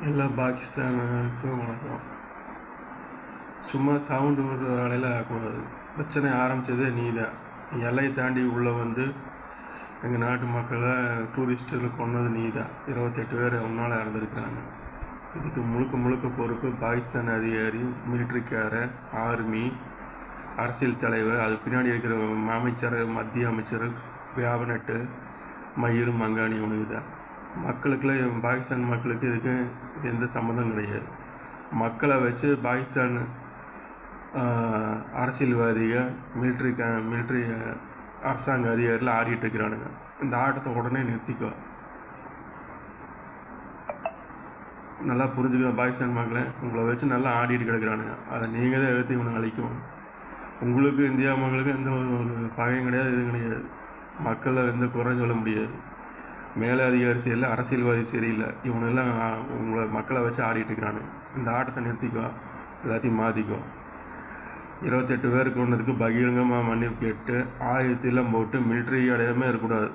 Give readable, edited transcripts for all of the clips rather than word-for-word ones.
எல்லா பாகிஸ்தானுக்கும் வணக்கம். சும்மா சவுண்டு விடுற வேலையில் ஆகக்கூடாது. பிரச்சனை ஆரம்பித்ததே நீ தான். எல்லையை தாண்டி உள்ளே வந்து எங்கள் நாட்டு மக்களை டூரிஸ்ட்டுகளை கொண்டது நீ தான். 28 பேர் உன்னால் இறந்துருக்கிறாங்க. இதுக்கு முழுக்க முழுக்க பொறுப்பு பாகிஸ்தான் அதிகாரி, மிலிட்ரிக்காரர், ஆர்மி, அரசியல் தலைவர், அது பின்னாடி இருக்கிற அமைச்சர், மத்திய அமைச்சர், கேபினட்டு, மயிறு மங்கானி உனக்கு தான். மக்களுக்கெல்லாம் பாகிஸ்தான் மக்களுக்கு இதுக்கு எந்த சம்மந்தம் கிடையாது. மக்களை வச்சு பாகிஸ்தான் அரசியல்வாதிகள், மிலிட்ரி அரசாங்க அதிகாரிகள் ஆடிட்டு இருக்கிறானுங்க. இந்த ஆட்டத்தை உடனே நிறுத்திக்கோ. நல்லா புரிஞ்சுக்க பாகிஸ்தான் மக்களை, உங்களை வச்சு நல்லா ஆடிட்டு கிடக்கிறானுங்க. அதை நீங்கள் தான் எடுத்து இவனை அழிக்கணும். உங்களுக்கு இந்தியா மக்களுக்கு எந்த ஒரு பகையும் கிடையாது, எதுவும் கிடையாது. மக்களை எந்த குறையும் சொல்ல முடியாது. மேலே அதிகாரி சரியில்லை, அரசியல்வாதி சரியில்லை, இவனெல்லாம் உங்களை மக்களை வச்சு ஆடிட்டு இருக்கிறானுங்க. இந்த ஆட்டத்தை நிறுத்திக்கோ, எல்லாத்தையும் மாற்றிக்கோ. 28 பேருக்கு ஒன்றுக்கு பகிரங்கமாக மன்னிப்பு கேட்டு ஆயுதத்தெல்லாம் போட்டு மிலிட்ரி அடையாமே இருக்கக்கூடாது.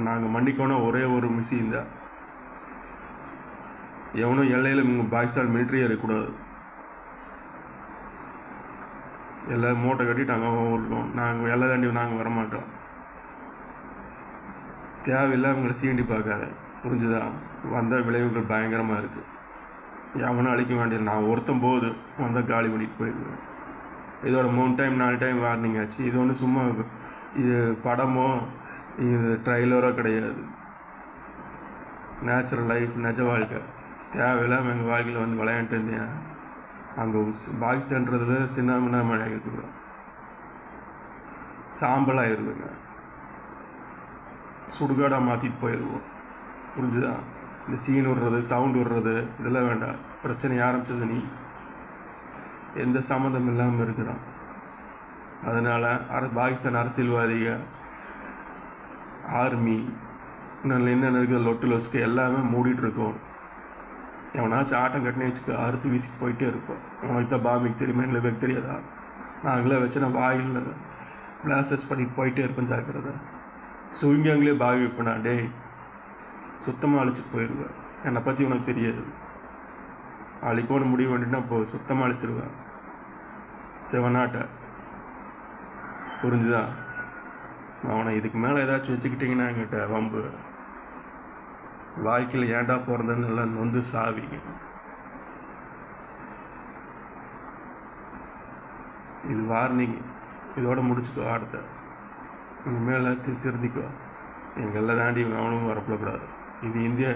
நாங்கள் மன்னிக்கணும் ஒரே ஒரு மிஷின் தான். எவனும் எல்லையில் பாகிஸ்தான் மிலிட்ரியே இருக்கக்கூடாது. எல்லாம் மூட்டை கட்டிட்டு அங்கே இருக்கோம். நாங்கள் எல்லை தாண்டி நாங்கள் வரமாட்டோம். தேவையில்லை அவங்களை சீண்டி பார்க்காத, புரிஞ்சுதா? வந்த விளைவுகள் பயங்கரமாக இருக்குது. எவனும் அழிக்க வேண்டியது. நான் ஒருத்தன் போது வந்தால் காலி பண்ணிட்டு போயிடுவேன். இதோட 3 டைம் 4 டைம் வார்னிங் ஆச்சு. இது ஒன்று சும்மா இது படமோ இது ட்ரைலரோ கிடையாது. நேச்சுரல் லைஃப், நிஜ வாழ்க்கை. தேவையில்லாமல் எங்கள் வாழ்க்கையில் வந்து விளையாண்டு இருந்தேன். அங்கே பாகிஸ்தான்றதுல சின்ன ஆகிருக்கிறோம், சாம்பலாகிருவேங்க, சுடுகாடாக மாற்றிட்டு போயிடுவோம். புரிஞ்சுதா? இந்த சீன் விடுறது, சவுண்டு விடுறது இதெல்லாம் வேண்டாம். பிரச்சனை ஆரம்பித்தது நீ. எந்த சம்மந்தம் இல்லாமல் இருக்கிறான். அதனால் பாகிஸ்தான் அரசியல்வாதிகள், ஆர்மி, என்னென்ன இருக்கிற லொட்டு லொஸ்க்கு எல்லாமே மூடிட்டு இருக்கோம். எவனாச்சும் ஆட்டம் கட்டினே வச்சுக்க, அறுத்து வீசிக்கு போயிட்டே இருப்போம். உனக்கு தான் பாமிக்கு தெரியுமா, எங்களுக்கு தெரியாதா? நாங்களே வச்சு நான் வாயில் பிளாசஸ் பண்ணிட்டு போயிட்டே இருப்பேன். ஜாக்கிரதை. சுவிங்கங்களே பாவி வைப்பேனா? டேய், சுத்தமாக அழிச்சிட்டு போயிடுவேன். என்னை பற்றி உனக்கு தெரியாது. அழிக்கோன்னு முடிவு பண்ணிட்டுனா சுத்தமாக அழிச்சிருவேன். செவனாட்டை, புரிஞ்சுதா? அவனை இதுக்கு மேலே ஏதாச்சும் வச்சுக்கிட்டிங்கன்னா என்கிட்ட வம்பு. வாழ்க்கையில் ஏன்டா போகிறதுன்னு நல்லா நொந்து சாவிங்க. இது வார்னிங். இதோட முடிச்சுக்கோ. அடுத்த இனிமேல் திருந்திக்கோ. எங்கெல்லாம் தாண்டி அவனும் வரப்படக்கூடாது. இது இந்தியா.